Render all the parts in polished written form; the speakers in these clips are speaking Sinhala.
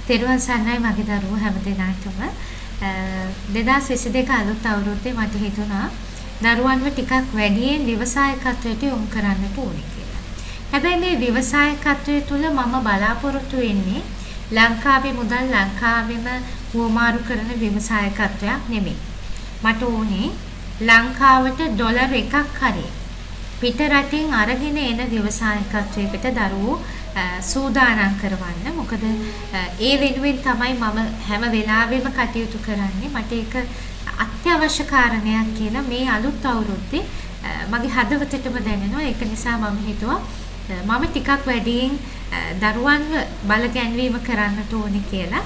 තෙරුවන් සරණයි මගේ දරුවෝ හැමදෙනාටම 2022 අලුත් අවුරුද්දේ මට හිතුණා දරුවන්ව ටිකක් වැඩියෙන් ව්‍යවසායකත්වයට යොමු කරන්නට ඕනේ කියලා. හැබැයි මේ ව්‍යවසායකත්වය තුළ මම බලාපොරොත්තු වෙන්නේ ලංකාවේ මුදල් ලංකාවෙම හුවමාරු කරන ව්‍යවසායකත්වයක් නෙමෙයි. මට ඕනේ ලංකාවට ඩොලර් එකක් හරි පිට රටින් අරගෙන එන ව්‍යවසායකත්වයකට දරුවෝ සූදානම් කරවන්න. මොකද ඒ වෙනුවෙන් තමයි මම හැම වෙලාවෙම කටයුතු කරන්නේ. මට ඒක අත්‍යවශ්‍ය කාරණයක් කියලා මේ අලුත් අවුරුද්දේ මගේ හදවතටම දැනෙනවා. ඒක නිසා මම හිතුවා මම ටිකක් වැඩියෙන් දරුවන්ව බලගැන්වීම කරන්නට ඕනේ කියලා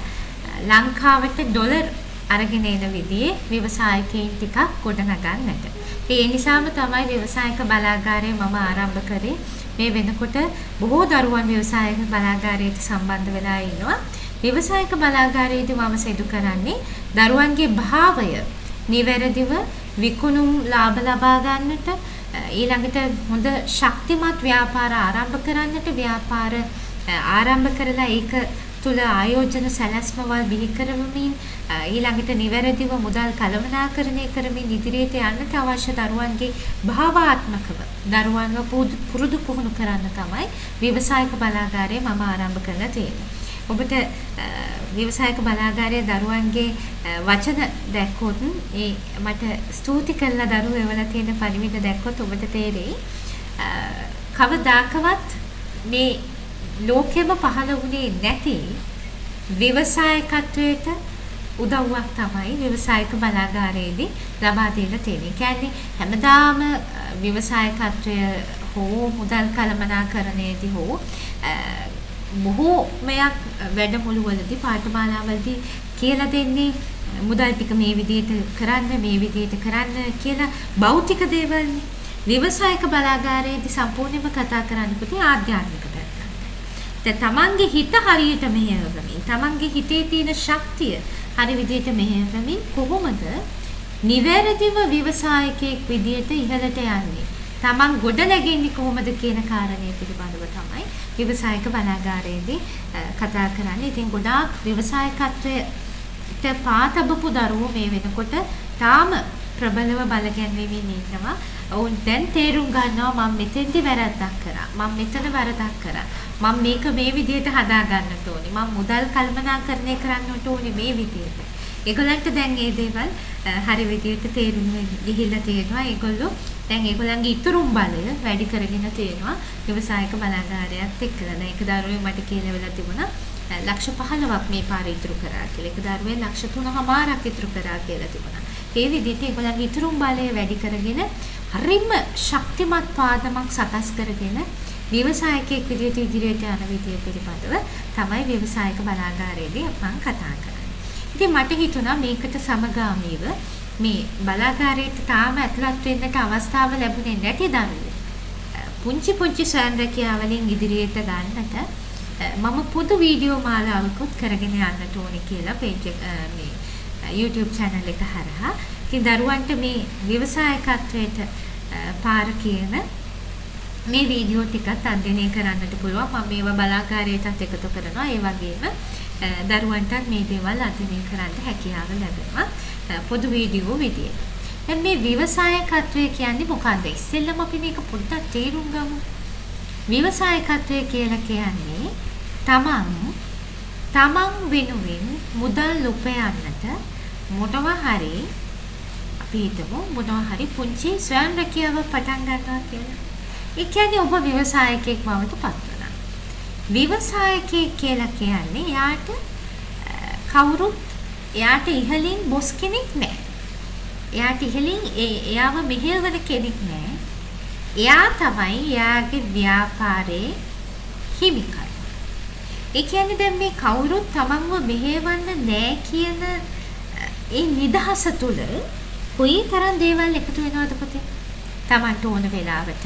ලංකාවට ඩොලර් අරගෙන එන විදිහේ ව්‍යවසායකයන් ටිකක් ගොඩනගන්නට. ඒ නිසාම තමයි ව්‍යවසායක බලාගාරය මම ආරම්භ කරේ. මේ වෙනකොට බොහෝ දරුවන් ව්‍යවසායක බලාගාරයට සම්බන්ධ වෙලා ඉන්නවා. ව්‍යවසායක බලාගාරයේදී මම සිදු කරන්නේ දරුවන්ගේ භාවය නිවැරදිව විකුණුම් ලාභ ලබා ගන්නට, ඊළඟට හොඳ ශක්තිමත් ව්‍යාපාර ආරම්භ කරන්නට, ව්‍යාපාර ආරම්භ කරලා ඒක තුල ආයෝජන සැලැස්මවල් බිහි කරවමින්, ඊළඟට නිවැරදිව මුදල් කළමනාකරණය කරමින් ඉදිරියට යන්නට අවශ්‍ය දරුවන්ගේ භාවාත්මකව දරුවන්ව පුරුදු පුහුණු කරන්න තමයි ව්‍යවසායක බලාගාරය මම ආරම්භ කරලා තියෙන්නේ. ඔබට ව්‍යවසායක බලාගාරයේ දරුවන්ගේ වචන දැක්කොත් මට ස්තුති කරලා දරුවෝ එවලා තියෙන පරිවිත දැක්කොත් ඔබට තේරෙයි කවදාකවත් මේ ලෝකෙම පහළ වුණේ නැති ව්‍යවසායකත්වයට උදව්වක් තමයි ව්‍යවසායක බලාගාරයේදී ලබා දීලා තියෙන්නේ. කියන්නේ හැමදාම ව්‍යවසායකත්වය හෝ මුදල් කළමනාකරණයේදී හෝ බොහෝමයක් වැඩමුළුවලදී පාඨමාලාවලදී කියලා දෙන්නේ මුදල් ටික මේ විදිහට කරන්න, මේ විදිහට කරන්න කියලා භෞතික දේවල්නේ. ව්‍යවසායක බලාගාරයේදී සම්පූර්ණයෙන්ම කතා කරන්න පුතේ ආධ්‍යාත්මික පැත්ත. දැන් තමන්ගේ හිත හරියට මෙහෙයවමින්, තමන්ගේ හිතේ තියෙන ශක්තිය හරි විදිහට මෙහෙයවමින් කොහොමද නිවැරදිව ව්‍යවසායකයෙක් විදිහට ඉහළට යන්නේ? තමන් ගොඩ නැගෙන්නේ කොහොමද කියන කාරණේ පිළිබඳව තමයි ව්‍යවසායක බලාගාරයේදී කතා කරන්නේ. ඉතින් ගොඩාක් ව්‍යවසායකත්වයට පාතබපු දරුවෝ මේ වෙනකොට තාම ප්‍රබලව බලගැන්වීමෙන් ඉන්නවා. ඔවුන් දැන් තේරුම් ගන්නවා මම මෙතෙන්දි වැරද්දක් කරා. මම මෙතන වැරද්දක් කරා. මම මේක මේ විදිහට හදා ගන්නට ඕනේ. මම මුදල් කල්පනාකරණය කරන්නට ඕනේ මේ විදිහට. ඒගොල්ලන්ට දැන් මේ දේවල් හරි විදිහට තේරුම් ගිහිල්ලා තියෙනවා. ඒගොල්ලෝ දැන් ඒගොල්ලන්ගේ ඉතුරුම් බලය වැඩි කරගෙන තියෙනවා ව්‍යවසායක බලාගාරයත් එක්කලා. දැන් එක දරුවෙක් මට කියලා වෙලා තිබුණා ලක්ෂ 15ක් මේ පාර ඉතුරු කරා කියලා. එක දරුවෙක් ලක්ෂ 3මාරක් ඉතුරු කරා කියලා තිබුණා. ඒ විදිහට ඒගොල්ලන්ගේ ඉතුරුම් බලය වැඩි කරගෙන හරිම ශක්තිමත් පාදමක් සකස් කරගෙන ව්‍යවසායකයෙක් විදිහට ඉදිරියට යන විදිය පිළිබඳව තමයි ව්‍යවසායක බලාගාරයේදී මම කතා කරන්නේ. ඉතින් මට හිතුණා මේකට සමගාමීව මේ බලාගාරයට තාම ඇතුළත් වෙන්නට අවස්ථාව ලැබුණේ නැති දරුවෝ පුංචි පුංචි ස්වයං රැකියාවලින් ඉදිරියට ගන්නට මම පොදු වීඩියෝ මාලාවකුත් කරගෙන යන්නට ඕනේ කියලා page මේ YouTube channel එක හරහා. ඉතින් දරුවන්ට මේ ව්‍යවසායකත්වයට පාර කියන මේ වීඩියෝ ටිකත් අධ්‍යයනය කරන්නට පුළුවන්. මම මේවා බලාගාරයටත් එකතු කරනවා. ඒ වගේම දරුවන්ටත් මේ දේවල් අධ්‍යයනය කරන්න හැකියාව ලැබෙනවා පොදු වීඩියෝ විදියට. දැන් මේ ව්‍යවසායකත්වය කියන්නේ මොකක්ද? ඉස්සෙල්ලම අපි මේක පොඩ්ඩක් තේරුම් ගමු. ව්‍යවසායකත්වය කියලා කියන්නේ තමන් වෙනුවෙන් මුදල් උපයන්නට මොනවා හරි අපි හිතමු මොනවා හරි පුංචි ස්වයං රැකියාවක් පටන් ගන්නවා කියලා. ඒ කියන්නේ ඔබ ව්‍යවසායකයෙක් බවට පත් වෙනවා. ව්‍යවසායකයෙක් කියලා කියන්නේ එයාට ඉහළින් බොස් කෙනෙක් නැහැ. එයාට ඉහළින් එයාව මෙහෙයවන කෙනෙක් නැහැ. එයා තමයි එයාගේ ව්‍යාපාරයේ හිමිකරු. ඒ කියන්නේ දැන් මේ කවුරුත් තමන්ව මෙහෙයවන්න නැහැ කියන ඒ නිදහස තුල කොයිතරම් දේවල් එකතු වෙනවද පුතේ? තමන්ට ඕන වෙලාවට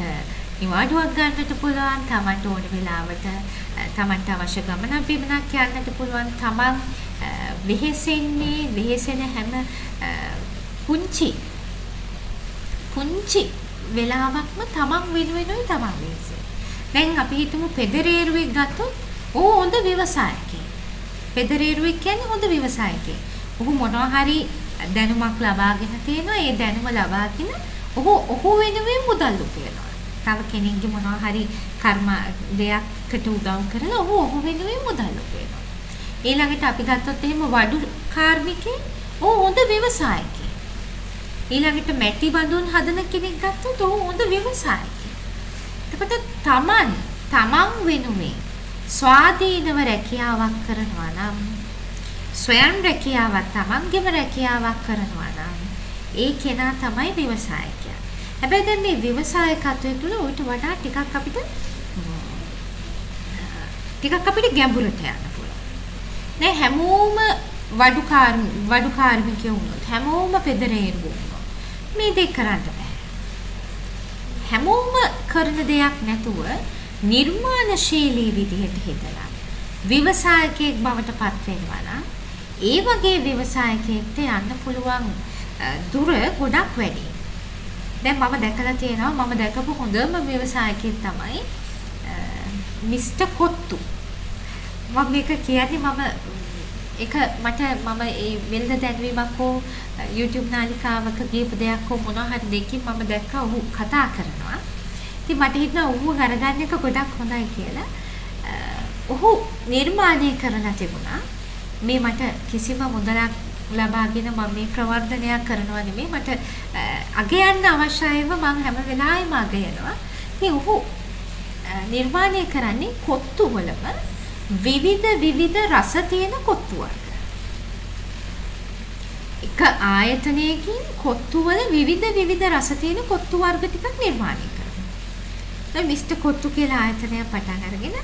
නිවාඩුවක් ගන්නට පුළුවන්. තමන්ට ඕන වෙලාවට තමන්ට අවශ්‍ය ගමනක් බිමනක් යන්නට පුළුවන්. තමන් වෙහෙසෙන හැම පුංචි වෙලාවක්ම තමන් වෙනුවෙනුයි තමන් වෙහෙසෙන්නේ. දැන් අපි හිතමු පෙදරේරුවෙක් ගත්තොත් හොඳ ව්‍යවසායකයෙක්. පෙදරේරුවෙක් කියන්නේ හොඳ ව්‍යවසායකයෙක්. ඔහු මොනවා හරි දැනුමක් ලබාගෙන තියෙනවා. ඒ දැනුම ලබාගෙන ඔහු වෙනුවෙන් මුදල් උපයනවා. තව කෙනෙක්ගේ මොනවා හරි කර්ම දෙයක්කට උදව් කරලා ඔහු වෙනුවෙන් මුදල් උපයනවා. ඊළඟට අපි ගත්තොත් එහෙම වඩු කාර්මිකයෙක් ඔහු හොඳ ව්‍යවසායකයෙක්. ඊළඟට මැටි බඳුන් හදන කෙනෙක් ගත්තොත් ඔහු හොඳ ව්‍යවසායකයෙක්. එතකොට තමන් වෙනුවෙන් ස්වාධීනව රැකියාවක් කරනවා නම් ස්වයං රැකියාවක් තමන්ගේම රැකියාවක් කරනවා නම් ඒ කෙනා තමයි ව්‍යවසායකයා. හැබැයි දැන් මේ ව්‍යවසායකත්වයේ තුල උට වඩා ටිකක් අපිට ගැඹුරට යන්න පුළුවන්. දැන් හැමෝම වඩු කාර්මිකයෝ වුණොත් හැමෝම පෙදරේරුවෝ වුණොත් මේ දෙක කරන්න බෑ. හැමෝම කරන දෙයක් නැතුව නිර්මාණශීලී විදිහට හිතලා ව්‍යවසායකයෙක් බවට පත් වෙනවා නම් ඒ වගේ ව්‍යවසායකයෙක්ට යන්න පුළුවන් දුර ගොඩක් වැඩි. දැන් මම දැකලා තියෙනවා මම දැකපු හොඳම ව්‍යවසායකයෙක් තමයි මිස්ටර් කොත්තු. මම මේක කියන්නේ මම ඒ වෙළඳ දැන්වීමක් හෝ YouTube නාලිකාවක ගියපු දෙයක් හෝ මොනවා හරි දෙකකින් මම දැක්කා ඔහු කතා කරනවා. ඉතින් මට හිතුණා ඔහු අරගන්න එක ගොඩක් හොඳයි කියලා. ඔහු නිර්මාණය කරලා තිබුණා. මේ මට කිසිම මුදලක් ලබාගෙන මම මේ ප්‍රවර්ධනයක් කරනවා නෙමෙයි මට අගයන්න අවශ්‍යයිව මම හැම වෙලාවෙම අගයනවා. ඉතින් ඔහු නිර්මාණය කරන්නේ කොත්තු වලම විවිධ රස තියෙන කොත්තු වර්ග. එක ආයතනයකින් කොත්තු වල විවිධ රස තියෙන කොත්තු වර්ග ටිකක් නිර්මාණය කරනවා. දැන් මිස්ටර් කොත්තු කියලා ආයතනය පටන් අරගෙන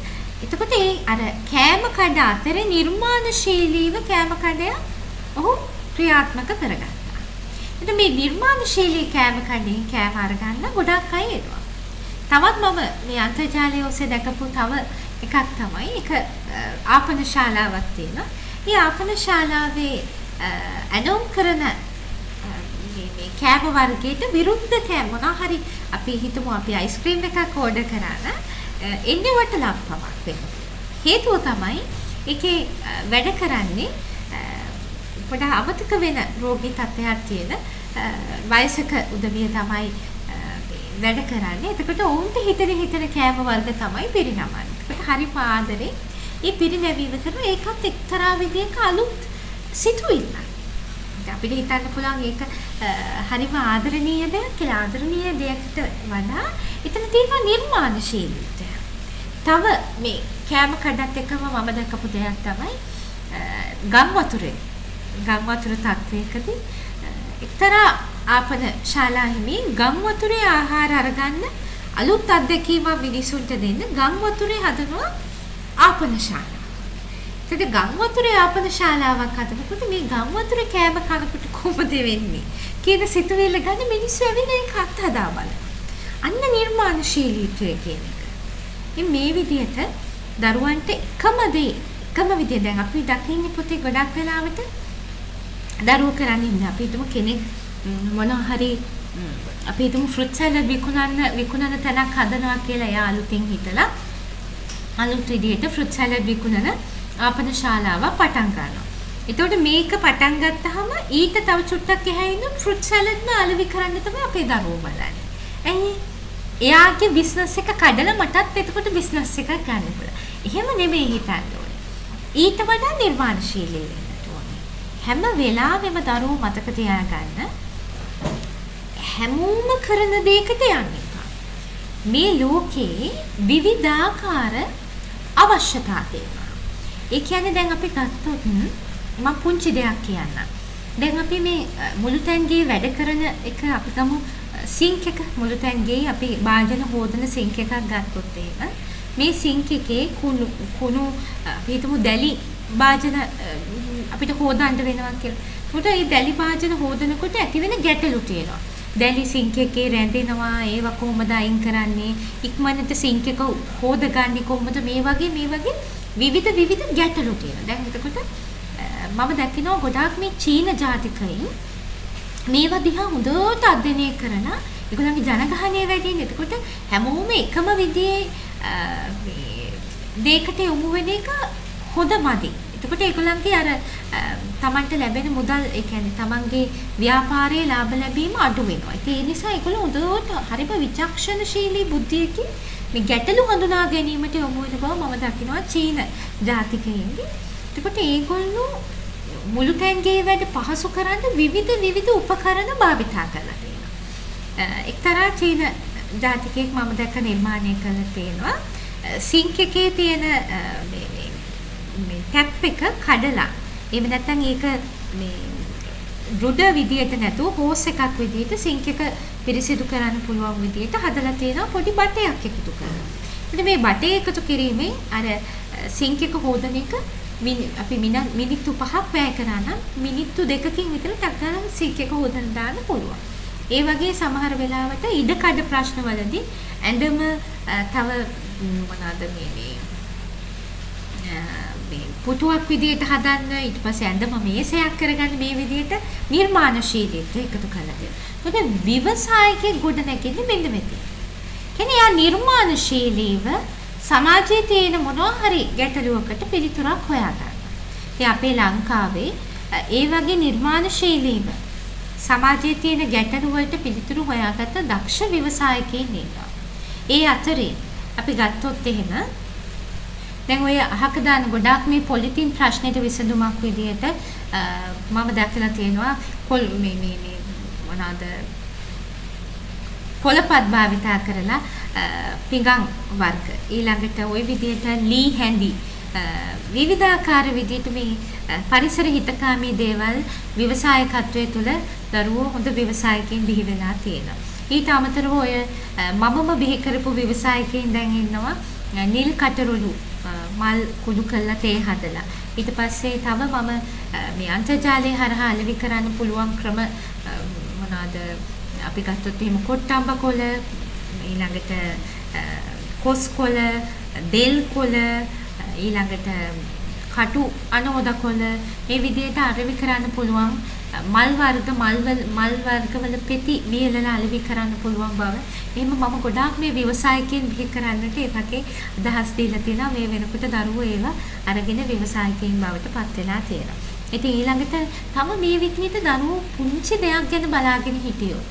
එතකොට ඒ අර කෑම කඩ අතරේ නිර්මාණශීලීව කෑම කඩය ඔහු ක්‍රියාත්මක කරගත්තා. එතකොට මේ නිර්මාණශීලී කෑම කඩෙන් කෑම අරගන්න ගොඩක් අය එනවා. තවත් මම මේ අන්තර්ජාලය ඔස්සේ දැකපු තව එකක් තමයි එක ආපන ශාලාවක් තියෙනවා. මේ ආපන ශාලාවේ ඇනොම් කරන මේ කෑම වර්ගයට විරුද්ධ කෑම මොනවා හරි අපි හිතමු අපි අයිස්ක්‍රීම් එකක් ඕඩර් කරා නම් එන්නේ වටලක්පමක් වෙනවා. හේතුව තමයි ඒකේ වැඩ කරන්නේ පොඩ අමතක වෙන රෝගී තත්ත්වයක් තියෙන වයසක උදවිය තමයි වැඩ කරන්නේ. එතකොට ඔවුන්ට හිතන කෑම වර්ග තමයි පිරිනමන්නේ. ඒකට හරි පාදරේ මේ පිරිනැවීම කරන ඒකත් එක්තරා විදිහක අලුත් සිතුවිල්ලක්. අපිට හිතන්න පුළුවන් ඒක හරිම ආදරණීය දෙයක් කියලා. ආදරණීය දෙයකට වඩා එතන තියෙන නිර්මාණශීලීත්වය. තව මේ කෑම කඩත් එක්කම මම දැකපු දෙයක් තමයි ගම් වතුර තත්වයකදී එක්තරා ආපන ශාලාහිමි ගම් වතුරේ ආහාර අරගන්න අලුත් අත්දැකීමක් මිනිසුන්ට දෙන්න ගම් වතුරේ හදනවා ආපන ශාලාව. ඒකට ගම් වතුරේ ආපන ශාලාවක් හදනකොට මේ ගම් වතුරේ කෑම කනකොට කොහොමද වෙන්නේ කියන සිතුවිල්ල ගන්න මිනිස්සු ඇවිල්ලා ඒක අත්හදා බලනවා. අන්න නිර්මාණශීලීත්වය කියන එක. මේ විදිහට දරුවන්ට එකම විදිය දැන් අපි දකින්නේ පුතේ ගොඩක් වෙලාවට දරුවෝ කරන්නේ අපි හිතමු කෙනෙක් මොනවා හරි අපි හිතමු ෆෘට් සලාඩ් විකුණන තැනක් හදනවා කියලා එයා අලුතින් හිතලා අලුත් විදිහට ෆෘට් සලාඩ් විකුණන ආපන ශාලාවක් පටන් ගන්නවා. එතකොට මේක පටන් ගත්තාම ඊට තව චුට්ටක් එහා ෆෘට් සලාඩ්ම අලෙවි කරන්න තමයි අපේ දරුවෝ බලන්නේ. ඇයි? එයාගේ බිස්නස් එක කඩලා මටත් එතකොට බිස්නස් එකක් ගන්න පුළුවන්. එහෙම නෙමෙයි හිතන්න ඕනේ. ඊට වඩා නිර්මාණශීලී වෙන්න ඕනේ. හැම වෙලාවෙම දරුවෝ මතක තියාගන්න හැමෝම කරන දෙයකට යන්න එපා. මේ ලෝකේ විවිධාකාර අවශ්‍යතා තියෙනවා. ඒ කියන්නේ දැන් අපි ගත්තොත් මම පුංචි දෙයක් කියන්නම්. දැන් අපි මේ මුළුතැන්ගේ වැඩ කරන එක අපි ගමු සිංක් එක මුළුතැන්ගේ අපි භාජන හොදන සිංක් එකක් ගත්තොත් එහෙම මේ සිංක් එකේ කුණු අපි හිතමු දැලි භාජන අපිට හොදන්න වෙනවා කියලා. ඒකට මේ දැලි භාජන හොදනකොට ඇති වෙන ගැටලු තියෙනවා. දැලි සිංක් එකේ රැඳෙනවා ඒව කොහොමද අයින් කරන්නේ? ඉක්මනට සිංක් එක හොදගන්නේ කොහොමද? මේ වගේ විවිධ ගැටලු තියෙනවා. දැන් එතකොට මම දකිනවා ගොඩාක් මේ චීන ජාතිකයින් මේවා දිහා හොඳට අධ්‍යයනය කරලා ඒගොල්ලන්ගේ ජනගහනය වැඩිනේ. එතකොට හැමෝම එකම විදිහේ මේ දෙයකට යොමු වෙන එක හොඳමදි. එතකොට ඒගොල්ලන්ගේ අර තමන්ට ලැබෙන මුදල් ඒ කියන්නේ තමන්ගේ ව්‍යාපාරයේ ලාභ ලැබීම අඩු වෙනවා. ඒ නිසා ඒගොල්ලෝ හොඳට හරිම විචක්ෂණශීලී බුද්ධියකින් මේ ගැටලු හඳුනා ගැනීමට යොමු වෙන බව මම දකිනවා චීන ජාතිකයින්ගේ. එතකොට ඒගොල්ලෝ මුළු තැන්ගේ වැඩ පහසු කරන්න විවිධ උපකරණ භාවිතා කරලා තියෙනවා. එක්තරා චීන ජාතිකයෙක් මම දැක්ක නිර්මාණය කරලා තියෙනවා. සිංක් එකේ තියෙන මේ ටැප් එක කඩලා එහෙම නැත්නම් ඒක මේ රුඩ විදියට නැතුව හෝස් එකක් විදියට සිංක් එක පිරිසිදු කරන්න පුළුවන් විදියට හදලා තියෙනවා පොඩි බටයක් එකතු කරලා. ඉතින් මේ බටේ එකතු කිරීමෙන් අර සිංක් එක හොදන එක අපි මිනිත්තු 5ක් වැය කරා නම් මිනිත්තු 2කින් විතර ටක් ගාලා සිංක් එක හොදන්න දාන්න පුළුවන්. ඒ වගේ සමහර වෙලාවට ඉඩකඩ ප්‍රශ්නවලදී ඇඳම තව මොනවාද මේ පුටුවක් විදියට හදන්න ඊට පස්සේ ඇඳම මේසයක් කරගන්න මේ විදියට නිර්මාණශීලීත්වය එකතු කරලා දෙනවා. මොකද ව්‍යවසායකයෙක් ගොඩ නැගෙන්නේ මෙන්න මෙතන. කියන්නේ යා නිර්මාණශීලීව සමාජයේ තියෙන මොනවා හරි ගැටලුවකට පිළිතුරක් හොයාගන්න. ඉතින් අපේ ලංකාවේ ඒ වගේ නිර්මාණශීලීව සමාජයේ තියෙන ගැටලු වලට පිළිතුරු හොයාගත්ත දක්ෂ ව්‍යවසායකයින් ඉන්නවා. ඒ අතරේ අපි ගත්තොත් එහෙම දැන් ඔය අහක දාන ගොඩාක් මේ පොලිතින් ප්‍රශ්නෙට විසඳුමක් විදියට මම දැකලා තියෙනවා මේ මොනවාද පොළපත් භාවිතා කරලා පිඟන් වර්ග ඊළඟට ওই විදියට ලී හැඳි විවිධාකාර විදියට මේ පරිසර හිතකාමී දේවල් ව්‍යවසායකත්වයේ තුල දරුවෝ හොඳ ව්‍යවසායකයින් බිහි වෙලා තියෙනවා. ඊට අමතරව ඔය මමම බිහි කරපු ව්‍යවසායකයින් දැන් ඉන්නවා නිල් කටරොළු මල් කුඩු කරලා තේ හදලා ඊට පස්සේ තව මම මේ අන්තර්ජාලය හරහා අලෙවි කරන්න පුළුවන් ක්‍රම මොනවාද අපි ගත්තොත් එහෙම කොට්ටම්බ කොළ ඊළඟට කොස් කොළ දෙල් කොළ ඊළඟට කටු අනෝද කොළ මේ විදිහට අලෙවි කරන්න පුළුවන් මල් වර්ගවල පෙති වියලලා අලෙවි කරන්න පුළුවන් බව. එහෙම මම ගොඩාක් මේ ව්‍යවසායකයන් බිහි කරන්නට ඒ වගේ අදහස් දීලා තියෙනවා. මේ වෙනකොට දරුවෝ ඒවා අරගෙන ව්‍යවසායකයන් බවට පත් වෙලා තියෙනවා. ඉතින් ඊළඟට තම මේ විදිහට දරුවෝ පුංචි දෙයක් ගැන බලාගෙන හිටියොත්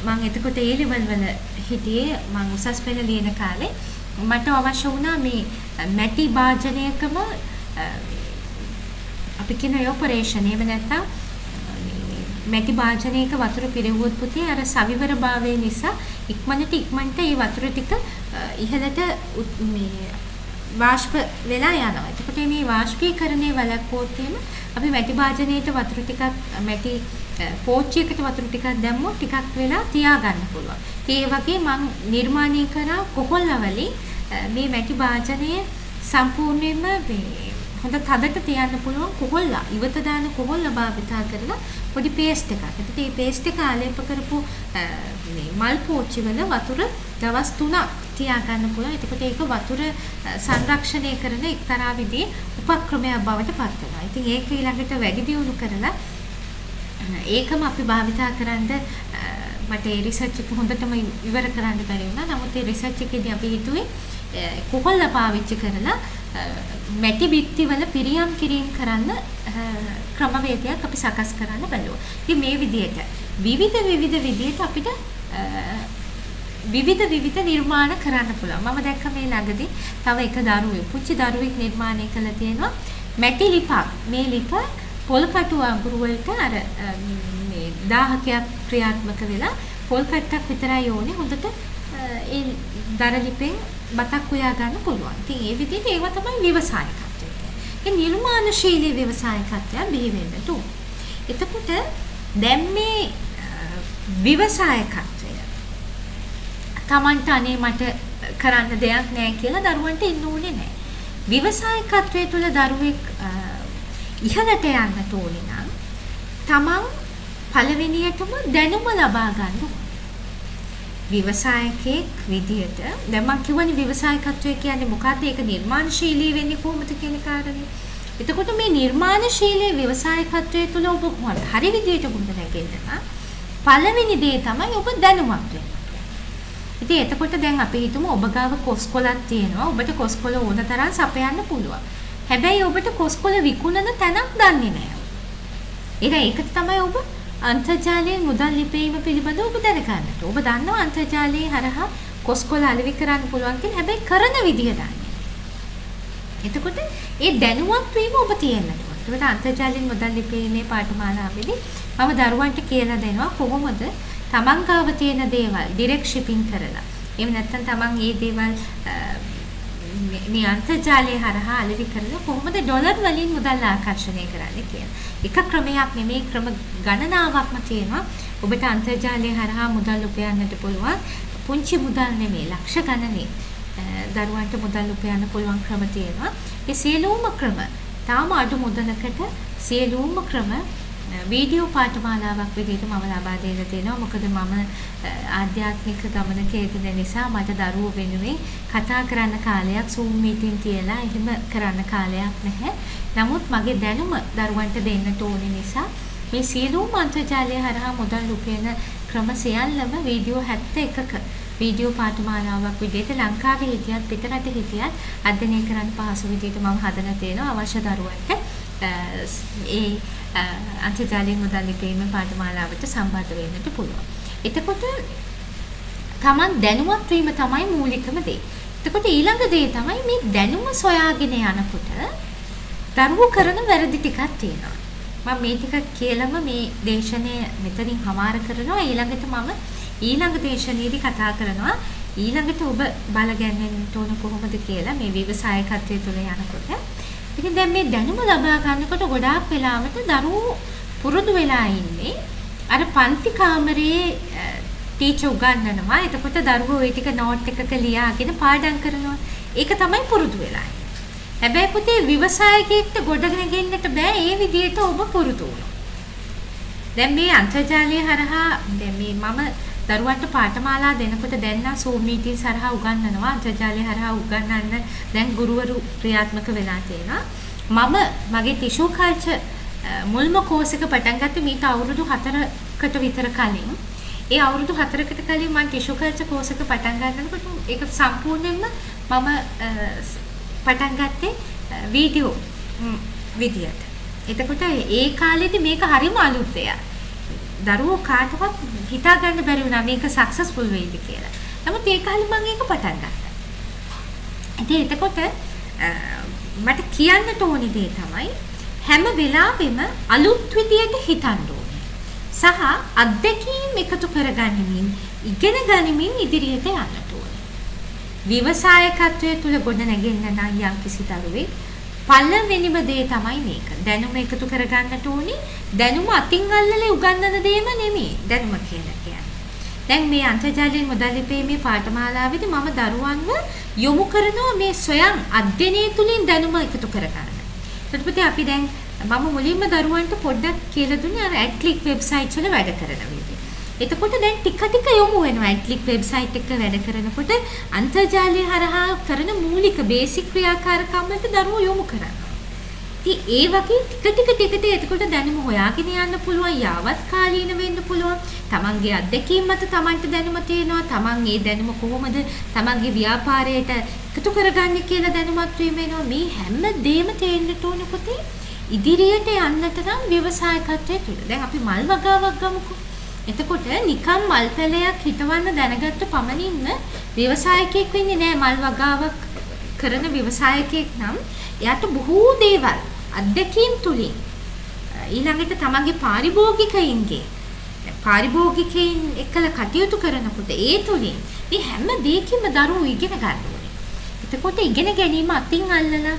මම එතකොට ඒ ලෙවල් වල හිටියේ මම උසස් පෙළ ලියන කාලේ මට අවශ්‍ය වුණා මේ මැටි භාජනයකම අපි කියන ඔපරේෂන් එහෙම නැත්නම් මැටි භාජනයක වතුර පිරෙවුවොත් පුතේ අර සවිවර භාවය නිසා ඉක්මනට ඒ වතුර ටික ඉහළට මේ වාෂ්ප වෙලා යනවා. එතකොට මේ වාෂ්පීකරණය වළක්වුවොත් එහෙම අපි මැටි භාජනයේට වතුර ටිකක් මැටි පෝච්චියකට වතුර ටිකක් දැම්මොත් ටිකක් වෙලා තියාගන්න පුළුවන්. ඒ වගේ මම නිර්මාණය කරා කොහොල්ල වලින් මේ මැටි භාජනය සම්පූර්ණයෙන්ම මේ හොඳ තදට තියන්න පුළුවන් කොහොල්ල ඉවත දාන කොහොල්ල භාවිතා කරලා පොඩි පේස්ට් එකක්. එතකොට මේ පේස්ට් එක ආලේප කරපු මේ මල් පෝච්චි වල වතුර දවස් 3ක් තියාගන්න පුළුවන්. එතකොට ඒක වතුර සංරක්ෂණය කරන එක්තරා විදිහේ උපක්‍රමයක් බවට පත් වෙනවා. ඉතින් ඒක ඊළඟට වැඩි දියුණු කරලා ඒකම අපි භාවිතා කරන්න මට ඒ රිසර්ච් එක හොඳටම ඉවර කරන්න බැරි වුණා. නමුත් ඒ රිසර්ච් එකේදී අපි හිතුවේ කොහොල්ල පාවිච්චි කරලා මැටි බිත්තිවල පිරියම් කිරීම කරන්න ක්‍රමවේදයක් අපි සකස් කරන්න බැලුවා. ඉතින් මේ විදිහට විවිධ විදිහට අපිට විවිධ නිර්මාණ කරන්න පුළුවන්. මම දැක්ක මේ ළඟදී තව එක දරුවෙක් පුංචි දරුවෙක් නිර්මාණය කළා තියෙනවා මැටි ලිපක්. මේ ලිප පොල් කටු අඟුරු වලට අර මේ දාහකයක් ක්‍රියාත්මක වෙලා පොල් කට්ටක් විතරයි ඕනේ. හොඳට ඒ දර ලිපෙන් බතක් උයා ගන්න පුළුවන්. ඉතින් ඒ විදිහට ඒව තමයි ව්‍යවසායකත්වය කියන්නේ. ඒ නිර්මාණශීලී ව්‍යවසායකත්වය බිහි වෙන්නට උන. එතකොට දැන් මේ ව්‍යවසායකත්වය තමන්ට අනේ මට කරන්න දෙයක් නැහැ කියලා දරුවන්ට ඉන්න ඕනේ නැහැ. ව්‍යවසායකත්වයේ තුල දරුවෙක් ඉහළට යන්න ඕනේ නම් තමන් පළවෙනියටම දැනුම ලබා ගන්න ඕනේ. ව්‍යවසායකයෙක් විදියට දැන් මම කියවනේ ව්‍යවසායකත්වය කියන්නේ මොකක්ද? ඒක නිර්මාණශීලී වෙන්නේ කොහොමද කියන කාරණේ. එතකොට මේ නිර්මාණශීලී ව්‍යවසායකත්වයේ තුල ඔබ හරි විදියට හොඳ නැගෙන්න පළවෙනි දේ තමයි ඔබ දැනුමක් ගන්න. ඉතින් එතකොට දැන් අපි හිතමු ඔබ ගාව කොස්කොලක් තියෙනවා. ඔබට කොස්කොල ඕන තරම් සපයන්න පුළුවන්. හැබැයි ඔබට කොස්කොල විකුණන තැනක් දන්නේ නැහැ. එහෙනම් ඒකට තමයි ඔබ අන්තර්ජාලයෙන් මුදල් ලිපීම පිළිබඳව ඔබ දැනගන්නට. ඔබ දන්නවා අන්තර්ජාලයේ හරහා කොස්කොල අලෙවි කරන්න පුළුවන් කියලා. හැබැයි කරන විදිය දන්නේ නැහැ. එතකොට ඒ දැනුවත් වීම ඔබ තියෙන්න ඕනේ. ඒකට අන්තර්ජාලයෙන් මුදල් ලිපීමේ පාඨමාලාවේදී මම දරුවන්ට කියලා දෙනවා කොහොමද තමන් ගාව තියෙන දේවල් ඩිරෙක්ට් ෂිපින් කරලා. එහෙම නැත්නම් තමන් මේ දේවල් මේ අන්තර්ජාලය හරහා අලෙවි කරලා කොහොමද ඩොලර් වලින් මුදල් ආකර්ෂණය කරන්නේ කියලා. එක ක්‍රමයක් නෙමෙයි ක්‍රම ගණනාවක්ම තියෙනවා. ඔබට අන්තර්ජාලය හරහා මුදල් උපයන්නට පුළුවන්. පුංචි මුදල් නෙමෙයි ලක්ෂ ගණනේ දරුවන්ට මුදල් උපයන්න පුළුවන් ක්‍රම තියෙනවා. ඒ සියලුම ක්‍රම තාම අඩු මුදලකට සියලුම ක්‍රම වීඩියෝ පාඨමාලාවක් විදිහට මම ලබා දෙලා තියෙනවා. මොකද මම ආධ්‍යාත්මික ගමනක යෙදෙන නිසා මට දරුවෝ වෙනුවෙන් කතා කරන්න කාලයක් Zoom meeting තියලා එහෙම කරන්න කාලයක් නැහැ. නමුත් මගේ දැනුම දරුවන්ට දෙන්නට ඕනේ නිසා මේ සියලුම අන්තර්ජාලය හරහා මුදල් උපයන ක්‍රම සියල්ලම වීඩියෝ 71ක වීඩියෝ පාඨමාලාවක් විදිහට ලංකාවේ හිටියත් පිටරට හිටියත් අධ්‍යයනය කරන්න පහසු විදිහට මම හදලා තියෙනවා අවශ්‍ය දරුවන්ට ඒ අන්තර්ජාලයෙන් මුදල් ලිපීම පාඨමාලාවට සම්බන්ධ වෙන්නට පුළුවන්. එතකොට Taman දැනුවත් වීම තමයි මූලිකම දේ. එතකොට ඊළඟ දේ තමයි මේ දැනුම සොයාගෙන යනකොට දරුවෝ කරන වැරදි ටිකක් තියෙනවා. මම මේ ටික කියලාම මේ දේශනය මෙතනින් හමාර කරනවා. ඊළඟට මම ඊළඟ දේශනයේදී කතා කරනවා ඊළඟට ඔබ බලගන්නන්න ඕන කොහොමද කියලා මේ ව්‍යවසායකත්වයේ තුල යනකොට. ඉතින් දැන් මේ දැනුම ලබා ගන්නකොට ගොඩාක් වෙලාවට දරුවෝ පුරුදු වෙලා ඉන්නේ අර පන්ති කාමරයේ ටීචර් උගන්වනවා. එතකොට දරුවෝ ඒ ටික නෝට් එකක ලියාගෙන පාඩම් කරනවා. ඒක තමයි පුරුදු වෙලා ඉන්නේ. හැබැයි පුතේ ව්‍යවසායකයෙක්ට ගොඩනගෙන්නට බෑ ඒ විදිහට ඔබ පුරුදු වුණා. දැන් මේ අන්තර්ජාලය හරහා දැන් මේ මම දරුවන්ට පාඨමාලා දෙනකොට දැන් නම් Zoom meetings හරහා උගන්වනවා. අන්තර්ජාලය හරහා උගන්වන්න දැන් ගුරුවරු ක්‍රියාත්මක වෙලා තියෙනවා. මම මගේ ටිෂු කල්චර් මුල්ම කෝස් එක පටන් ගත්තේ මීට අවුරුදු 4කට විතර කලින්. ඒ අවුරුදු 4කට කලින් මම ටිෂු කල්චර් කෝස් එක පටන් ගන්නකොට ඒක සම්පූර්ණයෙන්ම මම පටන් ගත්තේ වීඩියෝ විදියට. එතකොට ඒ කාලේදී මේක හරිම අලුත් දෙයක්. දරුවෝ කාටවත් හිතා ගන්න බැරි වුණා මේක සක්සස්ෆුල් වෙයිද කියලා. නමුත් ඒ කාලේ මම ඒක පටන් ගත්තා. ඉතින් එතකොට මට කියන්නට ඕනි දේ තමයි හැම වෙලාවෙම අලුත් විදියට හිතන්න ඕනේ. සහ අත්දැකීම් එකතු කරගනිමින් ඉගෙන ගනිමින් ඉදිරියට යන්නට ඕනේ. ව්‍යවසායකත්වයේ තුල ගොඩ නැගෙන්න නම් යම්කිසි දරුවෙක් පළවෙනිම දේ තමයි මේක. දැනුම එකතු කරගන්නට ඕනේ. දැනුම අතින් අල්ලලා උගන්වන දෙයම නෙමෙයි. දැනුම කියන්නේ. දැන් මේ අන්තර්ජාලයෙන් මුදල් ලිපීමේ පාඨමාලාවේදී මම දරුවන්ව යොමු කරනවා මේ ස්වයං අධ්‍යයනය තුලින් දැනුම එකතු කරගන්න. ඊට අපි දැන් මම මුලින්ම දරුවන්ට පොඩ්ඩක් කියලා දුන්නේ අර ඇඩ්ලික් වෙබ්සයිට් වල වැඩ කරන විදිහ. එතකොට දැන් ටික ටික යොමු වෙනවා ඇඩ්ලික් වෙබ්සයිට් එක වැඩ කරනකොට අන්තර්ජාලය හරහා කරන මූලික බේසික් ක්‍රියාකාරකම් වලට දරුවෝ යොමු කරනවා. ඉතින් ඒ වගේ ටික එතකොට දැනුම හොයාගෙන යන්න පුළුවන් යාවත් කාලීන වෙන්න පුළුවන්. තමන්ගේ අත්දැකීම් මත තමන්ට දැනුම තියෙනවා. තමන් ඒ දැනුම කොහොමද තමන්ගේ ව්‍යාපාරයට එකතු කරගන්නේ කියලා දැනුමත් වීම වෙනවා. මේ හැම දෙයක්ම තේරෙන්න ඕනේ පුතේ. ඉදිරියට යන්නට නම් ව්‍යවසායකත්වයේ තුල. දැන් අපි මල් වගාවක් ගමුකෝ. එතකොට නිකම් මල් පැලයක් හිටවන්න දැනගත්ත පමණින්ම ව්‍යවසායකයෙක් වෙන්නේ නැහැ. මල් වගාවක් කරන ව්‍යවසායකයෙක් නම් එයාට බොහෝ දේවල් අත්දැකීම් තුලින් ඊළඟට තමන්ගේ පාරිභෝගිකයින් එක්කලා කටයුතු කරනකොට ඒ තුලින් මේ හැම දෙයකින්ම දරුවෝ ඉගෙන ගන්න ඕනේ. එතකොට ඉගෙන ගැනීම අතින් අල්ලලා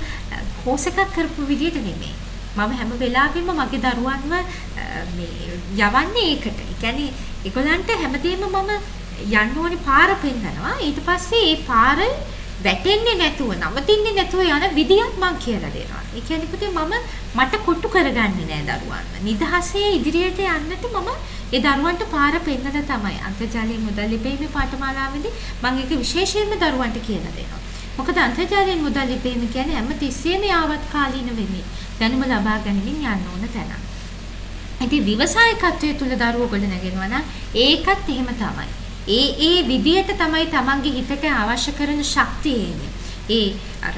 කෝස් එකක් කරපු විදිහට නෙමෙයි. මම හැම වෙලාවෙම මගේ දරුවන්ව මේ යවන්නේ ඒකට. ඒ කියන්නේ ඒගොල්ලන්ට හැමදේම මම යන්න ඕනේ පාර පෙන්නනවා. ඊට පස්සේ ඒ පාර වැටෙන්නේ නැතුව නවතින්නේ නැතුව යන විදියක් මම කියලා දෙනවා. ඒ කියන්නේ පුතේ මට කොට්ටු කරගන්නේ නැහැ දරුවන්ව. නිදහසේ ඉදිරියට යන්නට මම ඒ දරුවන්ට පාර පෙන්නන තමයි අන්තර්ජාලයෙන් මුදල් ලිපීමේ පාඨමාලාවේදී මම ඒක විශේෂයෙන්ම දරුවන්ට කියලා දෙනවා. මොකද අන්තර්ජාලයෙන් මුදල් ලිපීම කියන්නේ හැම තිස්සෙම යාවත් කාලීන වෙන්නේ. දැනුම ලබා ගැනීමෙන් යන්න ඕන තැන. ඉතින් ව්‍යවසායකත්වයේ තුල දරුවෝ ගොඩ නැගෙනවා නම් ඒකත් එහෙම තමයි. ඒ විදියට තමයි තමන්ගේ හිතට අවශ්‍ය කරන ශක්තිය එන්නේ. ඒ අර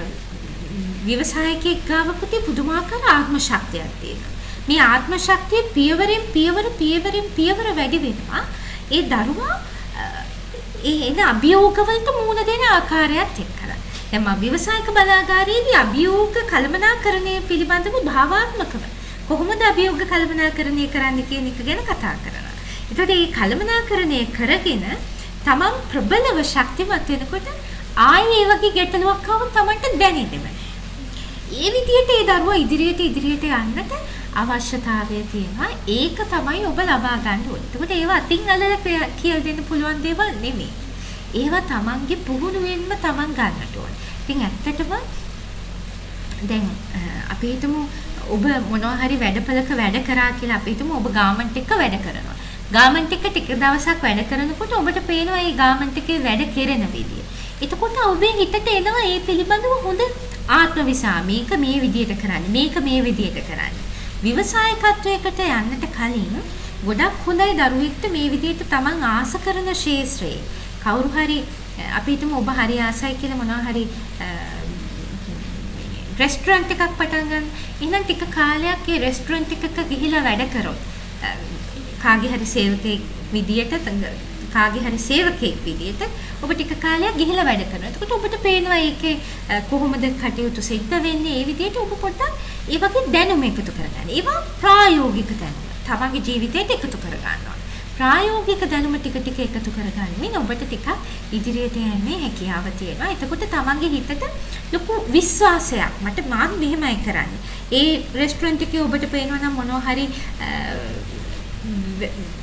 ව්‍යවසායකයෙක් ගාව පුතේ පුදුමාකාර ආත්ම ශක්තියක් තියෙනවා. මේ ආත්ම ශක්තිය පියවරෙන් පියවර වැඩි වෙනවා. ඒ දරුවා ඒ එන අභියෝගවලට මුහුණ දෙන ආකාරයත් එක්කලා. දැන් මම ව්‍යවසායික බලාගාරයේදී අභියෝග කළමනාකරණය පිළිබඳව භාවාත්මකව කොහොමද අභියෝග කළමනාකරණය කරන්න කියන එක ගැන කතා කරනවා. එතකොට මේ කළමනාකරණය කරගෙන තමන් ප්‍රබලව ශක්තිමත් වෙනකොට ආයේ ඒ වගේ ගැටලුවක් ආවොත් තමන්ට දැනෙන්නේ නැහැ. ඒ විදිහට ඒ දරුවා ඉදිරියට යන්නට අවශ්‍යතාවය තියෙනවා. ඒක තමයි ඔබ ලබා ගන්න ඕනේ. එතකොට ඒවා අතින් අල්ලලා කියලා දෙන්න පුළුවන් දේවල් නෙමෙයි. ඒවා තමන්ගේ පුහුණුවෙන්ම තමන් ගන්නට ඕනේ. ඉතින් ඇත්තටම දැන් අපි හිතමු ඔබ මොනවා හරි වැඩපලක වැඩ කරා කියලා අපි හිතමු ඔබ ගාමන්ට් එක වැඩ කරනවා. ගාමන්ට් එක ටික දවසක් වැඩ කරනකොට ඔබට පේනවා මේ ගාමන්ට් එකේ වැඩ කෙරෙන විදිය. එතකොට ඔබේ හිතට එනවා මේ පිළිබඳව හොඳ ආත්ම විශ්වාසය. මේක මේ විදියට කරන්න. මේක මේ විදියට කරන්න. ව්‍යවසායකත්වයකට යන්නට කලින් ගොඩක් හොඳයි දරුවෙක්ට මේ විදියට තමන් ආස කරන ශාස්ත්‍රයේ කවුරු හරි අපි හිතමු ඔබ හරි ආසයි කියලා මොනවා හරි රෙස්ටුරන්ට් එකක් පටන් ගන්න. එහෙනම් ටික කාලයක් ඒ රෙස්ටුරන්ට් එකක ගිහිලා වැඩ කරොත් කාගේ හරි සේවකයෙක් විදියට ඔබ ටික කාලයක් ගිහිලා වැඩ කරනවා. එතකොට ඔබට පේනවා ඒකේ කොහොමද කටයුතු සිද්ධ වෙන්නේ. ඒ විදියට ඔබ පොඩ්ඩක් ඒ වගේ දැනුම එකතු කරගන්න. ඒවා ප්‍රායෝගික දැනුම. තමන්ගේ ජීවිතයට එකතු කරගන්නවා. ප්‍රායෝගික දැනුම ටික එකතු කරගන්නේ ඔබට ටිකක් ඉදිරියට යන්නේ හැකියාව තියෙනවා. එතකොට තමන්ගේ හිතට ලොකු විශ්වාසයක් මට මාත් මෙහෙමයි කරන්නේ. ඒ රෙස්ටුරන්ට් එකේ ඔබට පේනවා නම් මොනවා හරි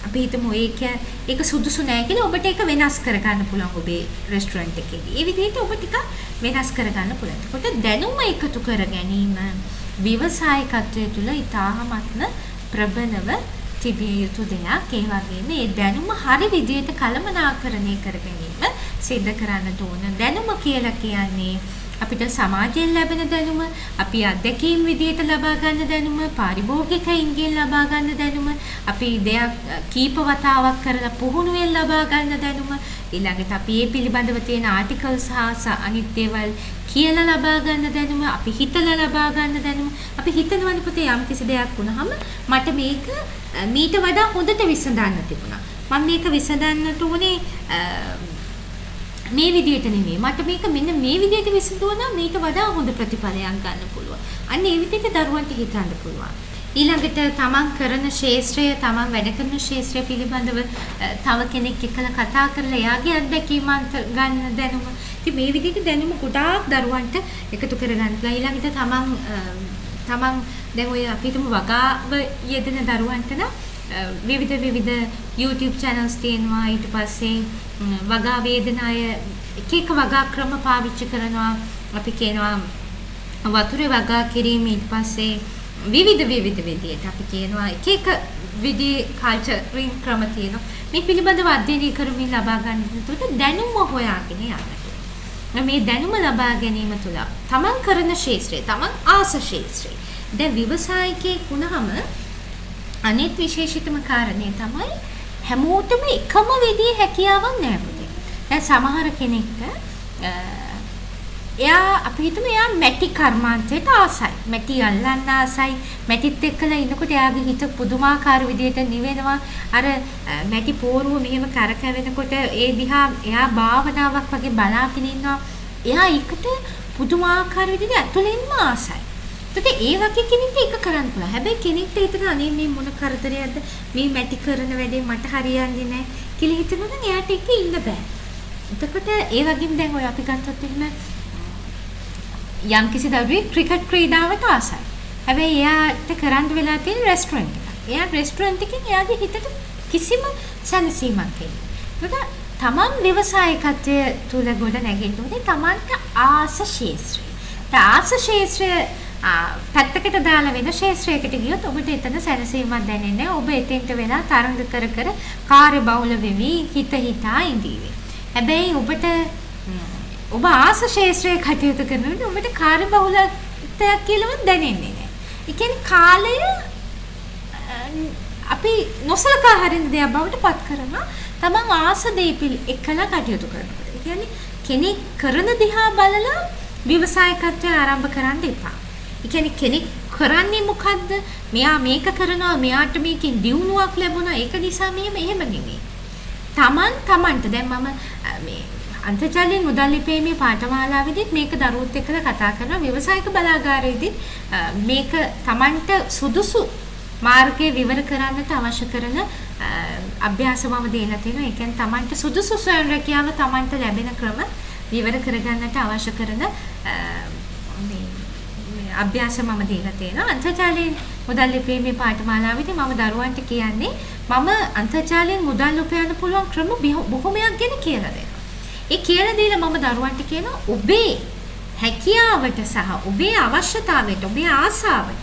අපි හිතමු ඒක සුදුසු නෑ කියලා ඔබට ඒක වෙනස් කරගන්න පුළුවන් ඔබේ රෙස්ටුරන්ට් එකේදී. ඒ විදිහට ඔබ ටිකක් වෙනස් කරගන්න පුළුවන්. එතකොට දැනුම එකතු කර ගැනීම ව්‍යවසායකත්වයේ තුල ඉතාමත්ම ප්‍රබලව තිබිය යුතු දෙයක්. ඒ වගේම මේ දැනුම හරි විදිහට කළමනාකරණය කර ගැනීම සිද්ධ කරන්න ඕන. දැනුම කියලා කියන්නේ අපිට සමාජයෙන් ලැබෙන දැනුම, අපි අත්දැකීම් විදිහට ලබා ගන්න දැනුම, පාරිභෝගිකයින්ගෙන් ලබා ගන්න දැනුම, අපි දෙයක් කීප වතාවක් කරලා පුහුණුවෙන් ලබා ගන්න දැනුම, ඊළඟට අපි මේ පිළිබඳව තියෙන ආටිකල්ස් හා අනිත් දේවල් කියලා ලබා ගන්න දැනුම, අපි හිතලා ලබා ගන්න දැනුම. අපි හිතනවනේ පුතේ යම් කිසි දෙයක් වුණාම මට මේක මීට වඩා හොඳට විසඳන්න තිබුණා. මම මේක විසඳන්නට උනේ මේ විදියට නෙමෙයි. මට මේක මෙන්න මේ විදියට විසඳුවා නම් මීට වඩා හොඳ ප්‍රතිඵලයක් ගන්න පුළුවන්. අන්න ඒ විදිහට දරුවන්ට හිතන්න පුළුවන්. ඊළඟට තමන් කරන ශාස්ත්‍රය, තමන් වැඩ කරන ශාස්ත්‍රය පිළිබඳව තව කෙනෙක් එක්කලා කතා කරලා එයාගේ අත්දැකීම් ගන්න දැනුම. ඉතින් මේ විදිහට දැනුම ගොඩාක් දරුවන්ට එකතු කරගන්න. ඊළඟට තමන් දැන් ඔය අපි හිතමු වගාව යෙදෙන දරුවන්ට නම් විවිධ YouTube channels තියෙනවා. ඊට පස්සේ වගා වේදන අය එක වගා ක්‍රම පාවිච්චි කරනවා. අපි කියනවා වතුරේ වගා කිරීම. ඊට පස්සේ විවිධ විදියට අපි කියනවා එක විදිහේ කල්චරින් ක්‍රම තියෙනවා. මේ පිළිබඳව අධ්‍යයනය කරමින් ලබා ගන්න. එතකොට දැනුම හොයාගෙන යන්නට. මේ දැනුම ලබා ගැනීම තුළ තමන් කරන ශාස්ත්‍රය, තමන් ආස ශාස්ත්‍රය. දැන් ව්‍යවසායකයෙක් වුණාම අනිත් විශේෂිතම කාරණේ තමයි හැමෝටම එකම විදිහේ හැකියාවක් නැහැ පුතේ. දැන් සමහර කෙනෙක්ට එයා අපි හිතමු එයා මැටි කර්මාන්තයට ආසයි. මැටි අල්ලන්න ආසයි. මැටිත් එක්කලා ඉන්නකොට එයාගේ හිත පුදුමාකාර විදිහට නිවෙනවා. අර මැටි පෝරුව මෙහෙම කරකැවෙනකොට ඒ දිහා එයා භාවනාවක් වගේ බලාගෙන ඉන්නවා. එයා ඒකට පුදුමාකාර විදිහට ඇතුළෙන්ම ආසයි. ඒත් ඒ වගේ කෙනෙක්ට ඒක කරන්න පුළුවන්. හැබැයි කෙනෙක්ට හිතන අනේ මේ මොන කරදරයක්ද මේ මැටි කරන වැඩේ මට හරියන්නේ නැහැ කියලා හිතනවා නම් එයාට ඒක ඉන්න බෑ. එතකොට ඒ වගේම දැන් ඔය අපි ගත්තොත් එහෙම යම් කිසි දරුවෙක් ක්‍රිකට් ක්‍රීඩාවට ආසයි. හැබැයි එයාට කරන්න වෙලා තියෙන රෙස්ටුරන්ට් එක. එයා රෙස්ටුරන්ට් එකෙන් එයාගේ හිතට කිසිම සැනසීමක් එන්නේ. ඒකට තමන් ව්‍යවසායකත්වයේ තුල ගොඩ නැගෙන්න ඕනේ තමන්ට ආස ශාස්ත්‍රය. ආස ශාස්ත්‍රය පැත්තකට දාලා වෙන ශාස්ත්‍රයකට ගියොත් ඔබට එතන සැනසීමක් දැනෙන්නේ නැහැ. ඔබ එතෙන්ට වෙලා තරඟ කර කාර්යබහුල වෙවි හිතා ඉඳීවි. හැබැයි ඔබට ඔබ ආස ශාස්ත්‍රයේ කටයුතු කරනකොට ඔබට කාර්යබහුලත්වයක් කියලාවත් දැනෙන්නේ නැහැ. ඒ කියන්නේ කාලය අපි නොසලකා හරින දෙයක් බවට පත් කරනවා. තමන් ආස දේ එකලා කටයුතු කරනකොට. ඒ කියන්නේ කෙනෙක් කරන දිහා බලලා ව්‍යවසායකත්වය ආරම්භ කරන්න එපා. ඒ කියන්නේ කෙනෙක් කරන්නේ මොකද්ද? මෙයා මේක කරනවා, මෙයාට මේකෙන් දියුණුවක් ලැබුණා. ඒක නිසා එහෙම නෙමෙයි. තමන්ට දැන් මම මේ අන්තර්ජාලයෙන් මුදල් ලිපීමේ පාඨමාලාවේදීත් මේක දරුවොත් එක්කලා කතා කරනවා. ව්‍යවසායික බලාගාරයේදීත් මේක තමන්ට සුදුසු මාර්ගයේ විවර කරන්නට අවශ්‍ය කරන අභ්‍යාස මම දීලා තියෙනවා. ඒ කියන්නේ තමන්ට සුදුසු ස්වයං රැකියාව තමන්ට ලැබෙන ක්‍රම විවර කරගන්නට අවශ්‍ය කරන මේ අභ්‍යාස මම දීලා තියෙනවා. අන්තර්ජාලයෙන් මුදල් ලිපීමේ පාඨමාලාවේදී මම දරුවන්ට කියන්නේ මම අන්තර්ජාලයෙන් මුදල් උපයන්න පුළුවන් ක්‍රම බොහොමයක් ගැන කියලා දෙනවා. ඒ කියලා දීලා මම දරුවන්ට කියනවා ඔබේ හැකියාවට සහ ඔබේ අවශ්‍යතාවයට ඔබේ ආසාවට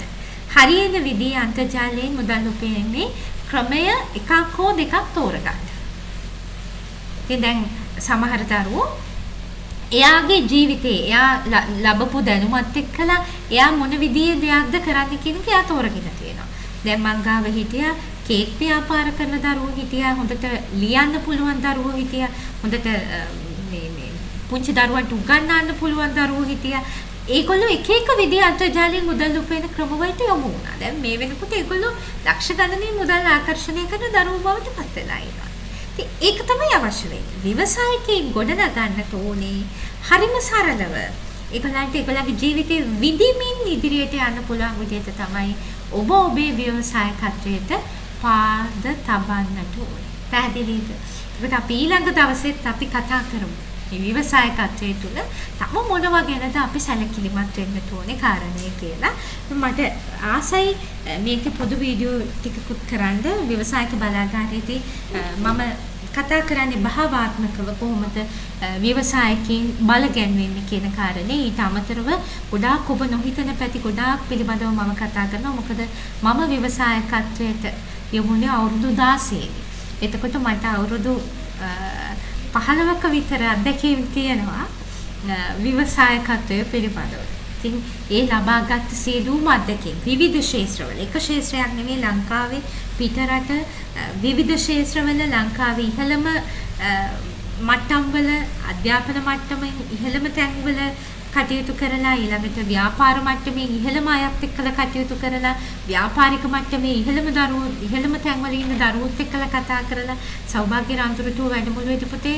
හරියන විදිහේ අන්තර්ජාලයෙන් මුදල් උපයන්නේ ක්‍රමය එකක් හෝ දෙකක් තෝරගන්න. ඉතින් දැන් සමහර දරුවෝ එයාගේ ජීවිතේ එයා ලැබපු දැනුමත් එක්කලා එයා මොන විදිහේ දෙයක්ද කරන්න කියන එක එයා තෝරගෙන තියෙනවා. දැන් මං ගාව හිටියා කේක් ව්‍යාපාර කරන දරුවෝ හිටියා, හොඳට ලියන්න පුළුවන් දරුවෝ හිටියා, හොඳට මේ පුංචි දරුවන්ට උගන්වන්න පුළුවන් දරුවෝ හිටියා. ඒගොල්ලෝ එක එක විදිහ අන්තර්ජාලයෙන් මුදල් උපයන ක්‍රම වලට යොමු වුණා. දැන් මේ වෙනකොට ඒගොල්ලෝ ලක්ෂ ගණනින් මුදල් ආකර්ෂණය කරන දරුවෝ බවට පත් වෙලා ඉන්නවා. ඉතින් ඒක තමයි අවශ්‍ය වෙන්නේ. ව්‍යවසායකයෙක් ගොඩනගා ගන්නට ඕනේ හරිම සරලව. ඒගොල්ලන්ගේ ජීවිතේ විඳින්මින් ඉදිරියට යන්න පුළුවන් විදිහට තමයි ඔබ ඔබේ ව්‍යවසායකත්වයට පාද තබන්නට ඕනේ. පැහැදිලිද? ඒකට අපි ඊළඟ දවසෙත් අපි කතා කරමු. මේ ව්‍යවසායකත්වයේ තුල තම මොනවා ගැනද අපි සැලකිලිමත් වෙන්න ඕනේ කාරණේ කියලා. මට ආසයි මේක පොදු වීඩියෝ ටිකකුත් කරන්න ව්‍යවසායක බලාගාරයේදී මම කතා කරන්නේ භාවාත්මකව කොහොමද ව්‍යවසායකින් බල ගැන්වෙන්නේ කියන කාරණේ. ඊට අමතරව ගොඩාක් ඔබ නොහිතන පැති ගොඩාක් පිළිබඳව මම කතා කරනවා. මොකද මම ව්‍යවසායකත්වයට යමුනේ අවුරුදු 16. එතකොට මට අවුරුදු 15ක විතර අත්දැකීම් තියෙනවා ව්‍යවසායකත්වයේ පිළිබඳව. ඉතින් ඒ ලබාගත් සියලුම අත්දැකීම් විවිධ ක්ෂේත්‍රවල එක ක්ෂේත්‍රයක් නෙවෙයි ලංකාවේ පිටරට විවිධ ක්ෂේත්‍රවල ලංකාවේ ඉහළම මට්ටම්වල අධ්‍යාපන මට්ටමේ ඉහළම තැන්වල කටයුතු කරලා ඊළඟට ව්‍යාපාර මට්ටමේ ඉහළම අයත් එක්කලා කටයුතු කරලා ව්‍යාපාරික මට්ටමේ ඉහළම තැන්වල ඉන්න දරුවොත් එක්කලා කතා කරලා සෞභාග්‍ය රන්තුරුටුව වැඩමුළුවේදී පුතේ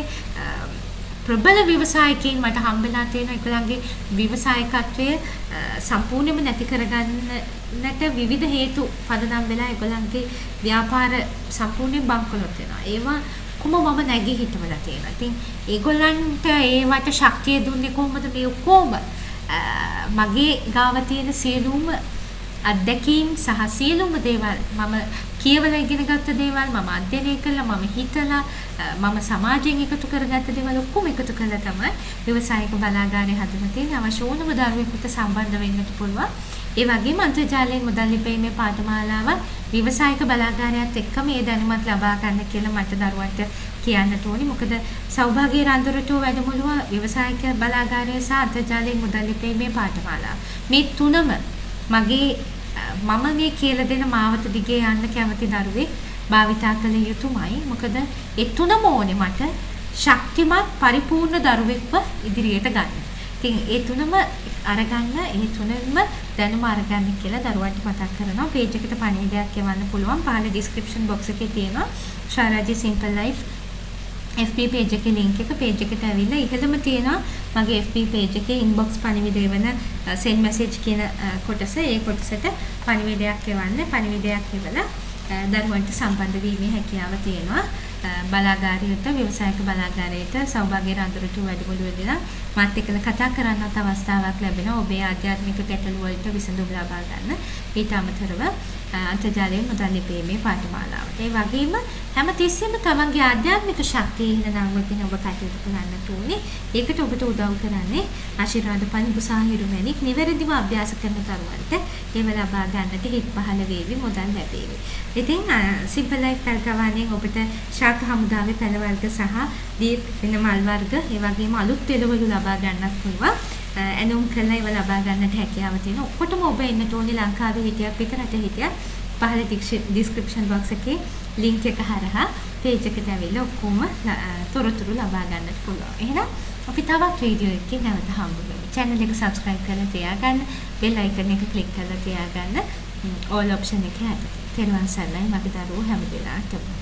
ප්‍රබල ව්‍යවසායකයන් මට හම්බෙලා තියෙන එකලගේ ව්‍යවසායකත්වය සම්පූර්ණයෙන්ම නැති කරගන්නට විවිධ හේතු පදනම් වෙලා ඒගොල්ලන්ගේ ව්‍යාපාර සම්පූර්ණයෙන් බංකොලොත් වෙනවා. ඒවා කොහොම මම නැගී හිටවලා තියෙනවා. ඉතින් ඒගොල්ලන්ට ඒවට ශක්තිය දුන්නේ කොහොමද? මේ ඔක්කොම මගේ ගාව තියෙන සියලුම අත්දැකීම් සහ සියලුම දේවල් මම කියවලා ඉගෙන ගත්ත දේවල් මම අධ්‍යයනය කළා මම හිතලා මම සමාජයෙන් එකතු කරගත්ත දේවල් ඔක්කොම එකතු කරලා තමයි ව්‍යවසායික බලාගාරය හදලා තියෙන්නේ. අවශ්‍ය ඕනම දරුවෙකුට සම්බන්ධ වෙන්නත් පුළුවන්. ඒ වගේම අන්තර්ජාලයෙන් මුදල් ලිපීමේ පාඨමාලාව ව්‍යවසායික බලාගාරයත් එක්ක මේ දැනුමත් ලබා ගන්න කියලා මට දරුවන්ට කියන්නට ඕනි. මොකද සෞභාග්‍ය රන්තුරුටුව වැඩමුළුව ව්‍යවසායික බලාගාරය සහ අන්තර්ජාලයෙන් මුදල් ලිපීමේ පාඨමාලාව මේ තුනම මගේ මම මේ කියලා දෙන මාවත දිගේ යන්න කැමති දරුවෙක් භාවිතා කළ යුතුමයි. මොකද ඒ තුනම ඕනේ මට ශක්තිමත් පරිපූර්ණ දරුවෙක්ව ඉදිරියට ගන්න. ඉතින් ඒ තුනම අරගන්න ඒ තුනම දැනුම අරගන්න කියලා දරුවන්ට මතක් කරනවා. පේජ් එකට පණිවිඩයක් එවන්න පුළුවන්. පහළ ඩිස්ක්‍රිප්ෂන් බොක්ස් එකේ තියෙනවා ශාරාජි සිම්පල් ලයිෆ් FB page එකේ link එක page එකට ඇවිල්ලා ඉහළම තියෙනවා මගේ FB page එකේ inbox පණිවිඩය වෙන send message කියන කොටස. ඒ කොටසට පණිවිඩයක් එවන්න. පණිවිඩයක් එවලා දරුවන්ට සම්බන්ධ වීමේ හැකියාව තියෙනවා. බලාගාරයට ව්‍යවසායික බලාගාරයට සෞභාග්‍ය රන්තුරුටුව වැඩමුළුවේදී නම් මාත් එක්කලා කතා කරන්නත් අවස්ථාවක් ලැබෙනවා. ඔබේ ආධ්‍යාත්මික ගැටලු වලට විසඳුම් ලබා ගන්න. ඊට අමතරව අන්තර්ජාලයෙන් මුදල් ලිපීමේ පාඨමාලාවට. ඒ වගේම හැමතිස්සෙම තමන්ගේ ආධ්‍යාත්මික ශක්තිය ඉහළ නංවමින් ඔබ කටයුතු කරන්න ඕනේ. ඒකට ඔබට උදව් කරන්නේ ආශිර්වාද පන්බුසාහිරු මැණික් නිවැරදිව අභ්‍යාස කරන දරුවන්ට ඒව ලබා ගන්නට හිත් පහළ වේවි මුදල් ලැබේවි. ඉතින් සිම්පල් ලයිෆ් තල්කවාණියෙන් ඔබට ශාක හමුදාවේ පැල වර්ග සහ දීප් වෙන මල් වර්ග ඒ වගේම අලුත් පෙළවලු ලබා ගන්නත් පුළුවන්. ඇනුම් කරලා ඒව ලබා ගන්නට හැකියාව තියෙනවා. ඔක්කොටම ඔබ එන්නට ඕනේ ලංකාවේ හිටියක් පිටරට හිටියක්. පහළ ඩිස්ක්‍රිප්ෂන් බොක්ස් එකේ link එක හරහා page එකට ඇවිල්ලා ඔක්කොම තොරතුරු ලබා ගන්නත් පුළුවන්. එහෙනම් අපි තවත් වීඩියෝ එකකින් නැවත හම්බ වෙමු. channel එක subscribe කරලා තියාගන්න, bell icon එක click කරලා තියාගන්න all option එකේ යටතේ. තෙරුවන් සරණයි මගේ දරුවෝ හැම දිනාටම.